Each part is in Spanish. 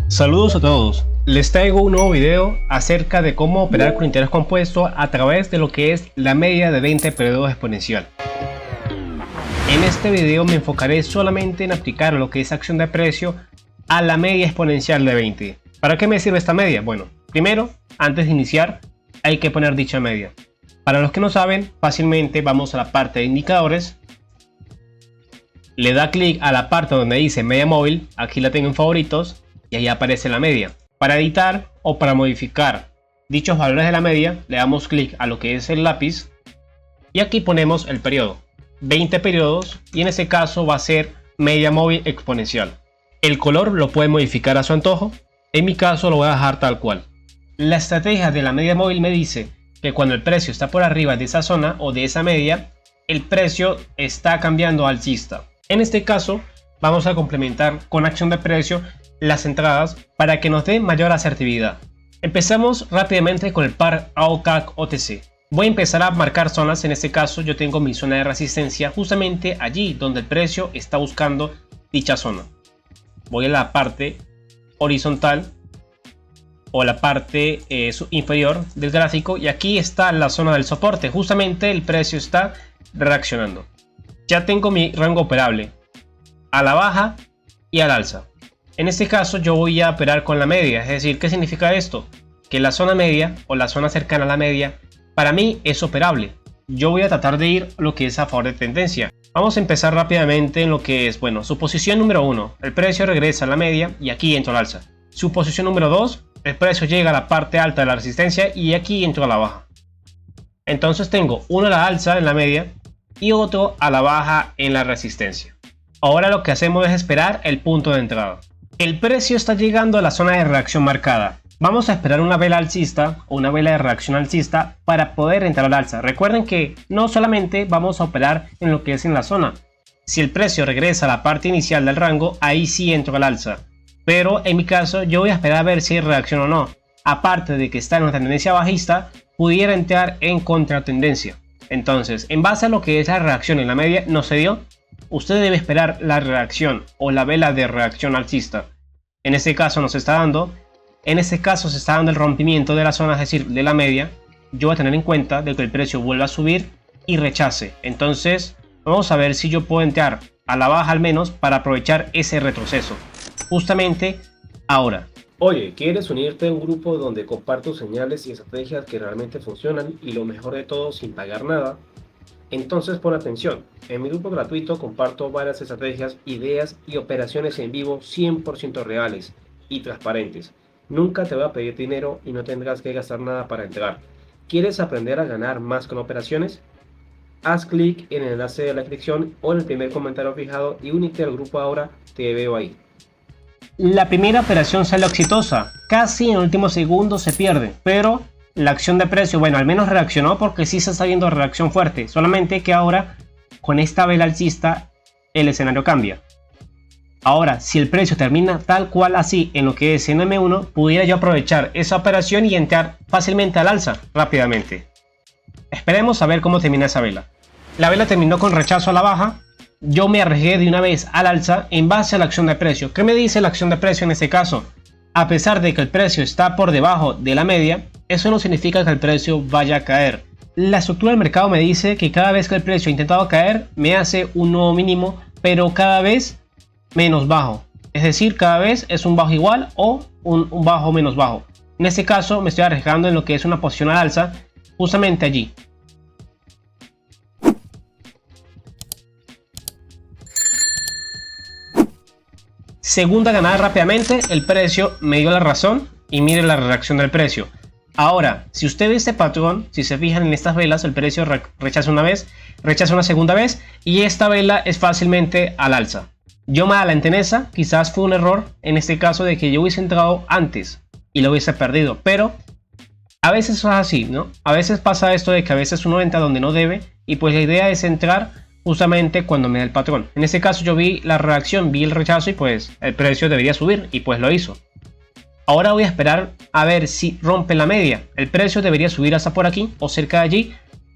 Saludos a todos, les traigo un nuevo video acerca de cómo operar con interés compuesto a través de lo que es la media de 20 periodos exponencial. En este video me enfocaré solamente en aplicar lo que es acción de precio a la media exponencial de 20. ¿Para qué me sirve esta media? Bueno, primero, antes de iniciar, hay que poner dicha media. Para los que no saben, fácilmente vamos a la parte de indicadores, le da clic a la parte donde dice media móvil, aquí la tengo en favoritos, y ahí aparece la media. Para editar o para modificar dichos valores de la media, le damos clic a lo que es el lápiz y aquí ponemos el periodo, 20 periodos, y en este caso va a ser media móvil exponencial. El color lo puede modificar a su antojo, en mi caso lo voy a dejar tal cual. La estrategia de la media móvil me dice que cuando el precio está por arriba de esa zona o de esa media, el precio está cambiando alcista. En este caso vamos a complementar con acción de precio las entradas para que nos dé mayor asertividad. Empezamos rápidamente con el par AOCAC-OTC. Voy a empezar a marcar zonas. En este caso yo tengo mi zona de resistencia justamente allí donde el precio está buscando dicha zona. Voy a la parte horizontal o la parte inferior del gráfico y aquí está la zona del soporte. Justamente el precio está reaccionando. Ya tengo mi rango operable a la baja y al alza. En este caso yo voy a operar con la media, es decir, ¿qué significa esto? Que la zona media o la zona cercana a la media para mí es operable. Yo voy a tratar de ir lo que es a favor de tendencia. Vamos a empezar rápidamente en lo que es, bueno, su posición número 1, el precio regresa a la media y aquí entro al alza. Su posición número 2, el precio llega a la parte alta de la resistencia y aquí entro a la baja. Entonces tengo uno a la alza en la media y otro a la baja en la resistencia. Ahora lo que hacemos es esperar el punto de entrada. El precio está llegando a la zona de reacción marcada. Vamos a esperar una vela alcista o una vela de reacción alcista para poder entrar al alza. Recuerden que no solamente vamos a operar en lo que es en la zona. Si el precio regresa a la parte inicial del rango, ahí sí entro al alza. Pero en mi caso yo voy a esperar a ver si hay reacción o no. Aparte de que está en una tendencia bajista, pudiera entrar en contratendencia. Entonces, en base a lo que es la reacción en la media, no se dio. Usted debe esperar la reacción o la vela de reacción alcista. En este caso no se está dando. En este caso se está dando el rompimiento de la zona, es decir, de la media. Yo voy a tener en cuenta de que el precio vuelva a subir y rechace. Entonces vamos a ver si yo puedo entrar a la baja al menos para aprovechar ese retroceso. Justamente ahora. Oye, ¿quieres unirte a un grupo donde comparto señales y estrategias que realmente funcionan y lo mejor de todo sin pagar nada? Entonces pon atención, en mi grupo gratuito comparto varias estrategias, ideas y operaciones en vivo 100% reales y transparentes. Nunca te voy a pedir dinero y no tendrás que gastar nada para entrar. ¿Quieres aprender a ganar más con operaciones? Haz clic en el enlace de la descripción o en el primer comentario fijado y únete al grupo ahora, te veo ahí. La primera operación salió exitosa, casi en el último segundo se pierde, pero la acción de precio, bueno, al menos reaccionó porque sí se está viendo reacción fuerte, solamente que ahora con esta vela alcista el escenario cambia. Ahora, si el precio termina tal cual así en lo que es en M1, pudiera yo aprovechar esa operación y entrar fácilmente al alza rápidamente. Esperemos a ver cómo termina esa vela. La vela terminó con rechazo a la baja. Yo me arriesgué de una vez al alza en base a la acción de precio. ¿Qué me dice la acción de precio en este caso? A pesar de que el precio está por debajo de la media, eso no significa que el precio vaya a caer. La estructura del mercado me dice que cada vez que el precio ha intentado caer, me hace un nuevo mínimo, pero cada vez menos bajo. Es decir, cada vez es un bajo igual o un bajo menos bajo. En este caso me estoy arriesgando en lo que es una posición al alza, justamente allí. Segunda ganada rápidamente, el precio me dio la razón y mire la reacción del precio. Ahora, si usted ve este patrón, si se fijan en estas velas, el precio rechaza una vez, rechaza una segunda vez y esta vela es fácilmente al alza. Yo me adelanté en esa, quizás fue un error en este caso de que yo hubiese entrado antes y lo hubiese perdido, pero a veces es así, ¿no? A veces pasa esto de que a veces uno entra donde no debe y pues la idea es entrar justamente cuando me da el patrón. En este caso yo vi la reacción, vi el rechazo y pues el precio debería subir y pues lo hizo. Ahora voy a esperar a ver si rompe la media. El precio debería subir hasta por aquí o cerca de allí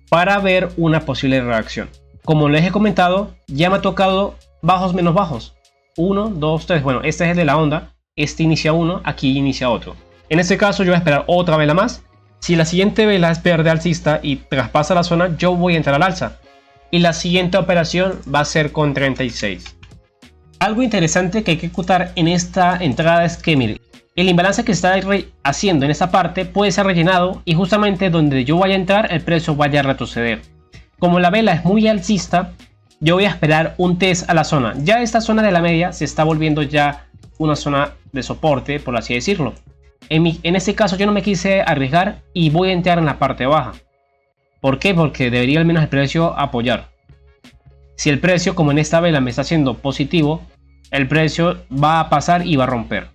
para ver una posible reacción. Como les he comentado, ya me ha tocado bajos menos bajos. 1, 2, 3. Bueno, este es el de la onda. este inicia uno, aquí inicia otro. En este caso yo voy a esperar otra vela más. Si la siguiente vela es verde alcista y traspasa la zona, yo voy a entrar al alza. Y la siguiente operación va a ser con 36. Algo interesante que hay que ejecutar en esta entrada es que, mire, el imbalance que está haciendo en esta parte puede ser rellenado y justamente donde yo vaya a entrar el precio vaya a retroceder. Como la vela es muy alcista, yo voy a esperar un test a la zona. Ya esta zona de la media se está volviendo ya una zona de soporte, por así decirlo. En este caso yo no me quise arriesgar y voy a entrar en la parte baja. ¿Por qué? Porque debería al menos el precio apoyar. Si el precio, como en esta vela, me está haciendo positivo, el precio va a pasar y va a romper.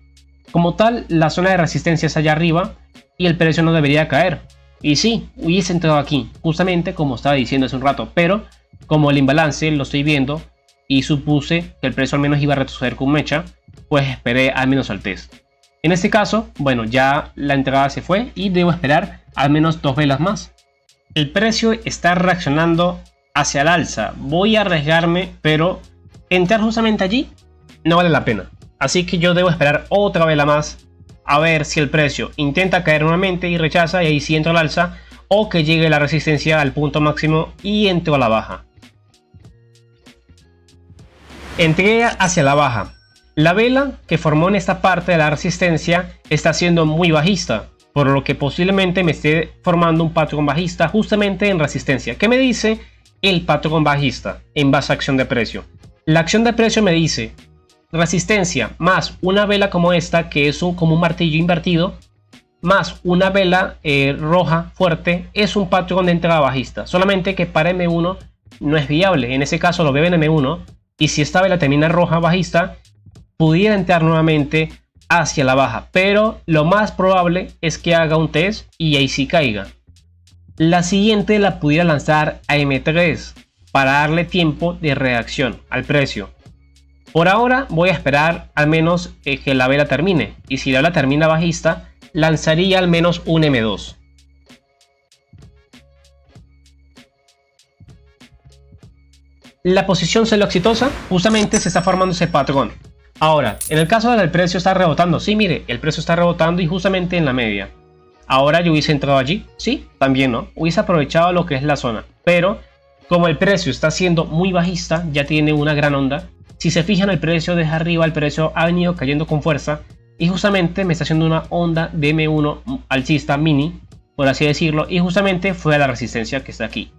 Como tal, la zona de resistencia es allá arriba y el precio no debería caer. Y sí, hubiese entrado aquí, justamente como estaba diciendo hace un rato, pero como el imbalance lo estoy viendo y supuse que el precio al menos iba a retroceder con mecha, pues esperé al menos al test. En este caso, bueno, ya la entrada se fue y debo esperar al menos 2 velas más. El precio está reaccionando hacia el alza. Voy a arriesgarme, pero entrar justamente allí no vale la pena. Así que yo debo esperar otra vela más a ver si el precio intenta caer nuevamente y rechaza y ahí sí entro al alza, o que llegue la resistencia al punto máximo y entro a la baja. Entré hacia la baja. La vela que formó en esta parte de la resistencia está siendo muy bajista, por lo que posiblemente me esté formando un patrón bajista justamente en resistencia. ¿Qué me dice el patrón bajista en base a acción de precio? La acción de precio me dice resistencia más una vela como esta, que es como un martillo invertido, más una vela roja fuerte, es un patrón de entrada bajista. Solamente que para M1 no es viable. En ese caso lo veo en M1 y si esta vela termina roja bajista, pudiera entrar nuevamente hacia la baja, pero lo más probable es que haga un test y ahí sí caiga. La siguiente la pudiera lanzar a M3 para darle tiempo de reacción al precio. Por ahora voy a esperar al menos que la vela termine, y si la vela termina bajista, lanzaría al menos un M2. La posición salió exitosa, justamente se está formando ese patrón. Ahora, en el caso del precio está rebotando, sí, mire, el precio está rebotando y justamente en la media. Ahora yo hubiese entrado allí, sí, también no, hubiese aprovechado lo que es la zona, pero como el precio está siendo muy bajista, ya tiene una gran onda. Si se fijan, el precio desde arriba, el precio ha venido cayendo con fuerza y justamente me está haciendo una onda de M1 alcista mini, por así decirlo, y justamente fue a la resistencia que está aquí.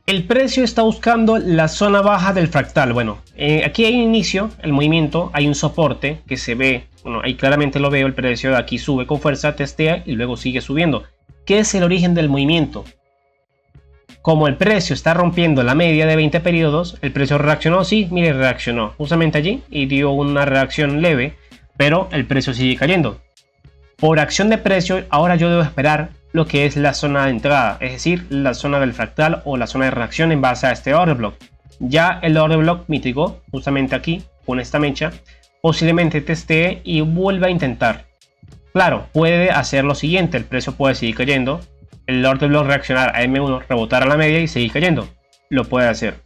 El precio está buscando la zona baja del fractal. Bueno, aquí hay un inicio, el movimiento, hay un soporte que se ve, bueno, ahí claramente lo veo, el precio de aquí sube con fuerza, testea y luego sigue subiendo. ¿Qué es el origen del movimiento? Como el precio está rompiendo la media de 20 periodos, el precio reaccionó, sí, mire, reaccionó justamente allí y dio una reacción leve, pero el precio sigue cayendo. Por acción de precio, ahora yo debo esperar lo que es la zona de entrada, es decir, la zona del fractal o la zona de reacción en base a este order block. Ya el order block mitigó justamente aquí con esta mecha, posiblemente testee y vuelva a intentar. Claro, puede hacer lo siguiente, el precio puede seguir cayendo, el order block reaccionar a M1, rebotar a la media y seguir cayendo. Lo puede hacer.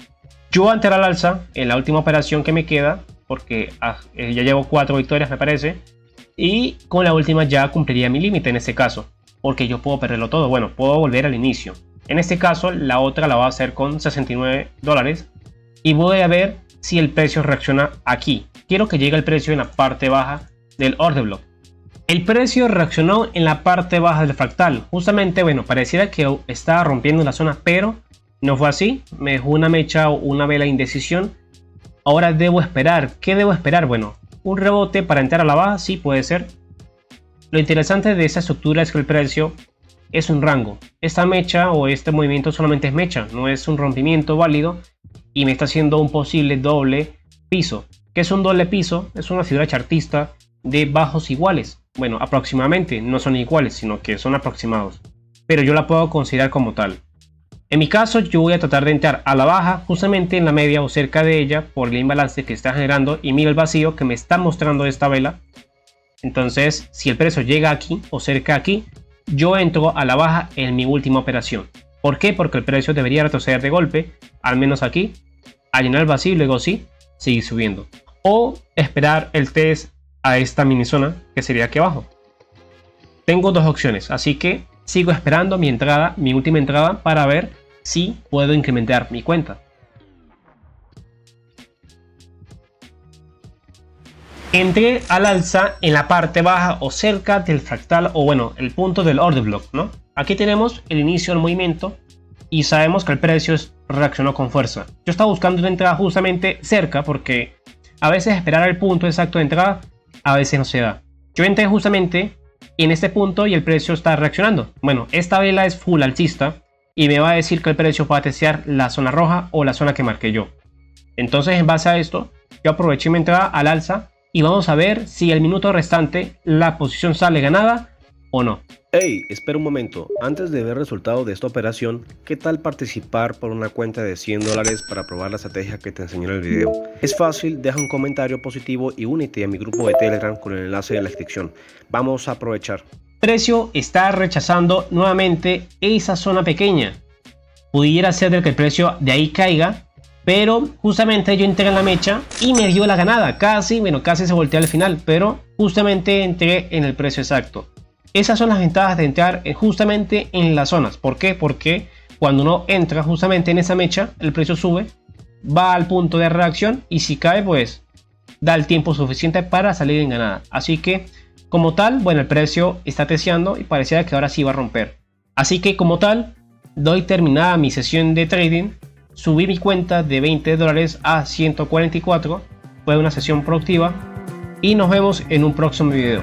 Yo voy a entrar al alza en la última operación que me queda, porque ya llevo 4 victorias me parece, y con la última ya cumpliría mi límite en este caso, porque yo puedo perderlo todo. Bueno, puedo volver al inicio. En este caso la otra la voy a hacer con $69 y voy a ver si el precio reacciona aquí. Quiero que llegue el precio en la parte baja del order block. El precio reaccionó en la parte baja del fractal. Justamente, bueno, pareciera que estaba rompiendo la zona, pero no fue así. Me dejó una mecha o una vela de indecisión. Ahora debo esperar. ¿Qué debo esperar? Bueno, un rebote para entrar a la baja, sí puede ser. Lo interesante de esta estructura es que el precio es un rango. Esta mecha o este movimiento solamente es mecha, no es un rompimiento válido y me está haciendo un posible doble piso. ¿Qué es un doble piso? Es una figura chartista de bajos iguales. Bueno, aproximadamente, no son iguales, sino que son aproximados. Pero yo la puedo considerar como tal. En mi caso, yo voy a tratar de entrar a la baja, justamente en la media o cerca de ella, por el imbalance que está generando. Y mira el vacío que me está mostrando esta vela. Entonces, si el precio llega aquí o cerca aquí, yo entro a la baja en mi última operación. ¿Por qué? Porque el precio debería retroceder de golpe, al menos aquí, a llenar el vacío y luego sí, seguir subiendo. O esperar el test a esta mini zona que sería aquí abajo. Tengo dos opciones, así que sigo esperando mi entrada, mi última entrada, para ver si puedo incrementar mi cuenta. Entré al alza en la parte baja o cerca del fractal, o bueno, el punto del order block, ¿no? Aquí tenemos el inicio del movimiento y sabemos que el precio reaccionó con fuerza. Yo estaba buscando una entrada justamente cerca porque a veces esperar el punto exacto de entrada a veces no se da. Yo entré justamente en este punto y el precio está reaccionando. Bueno, esta vela es full alcista y me va a decir que el precio va a testear la zona roja o la zona que marqué yo. Entonces, en base a esto, yo aproveché mi entrada al alza y vamos a ver si el minuto restante la posición sale ganada o no. Hey, espera un momento. Antes de ver el resultado de esta operación, ¿qué tal participar por una cuenta de $100 para probar la estrategia que te enseñé en el video? Es fácil, deja un comentario positivo y únete a mi grupo de Telegram con el enlace en la descripción. Vamos a aprovechar. El precio está rechazando nuevamente esa zona pequeña. Pudiera ser de que el precio de ahí caiga, pero justamente yo entré en la mecha y me dio la ganada. Casi se volteó al final, pero justamente entré en el precio exacto. Esas son las ventajas de entrar justamente en las zonas. ¿Por qué? Porque cuando uno entra justamente en esa mecha, el precio sube, va al punto de reacción y si cae, pues da el tiempo suficiente para salir en ganada. Así que como tal, bueno, el precio está testeando y parecía que ahora sí va a romper. Así que como tal, doy terminada mi sesión de trading. Subí mi cuenta de $20 a 144. Fue una sesión productiva y nos vemos en un próximo video.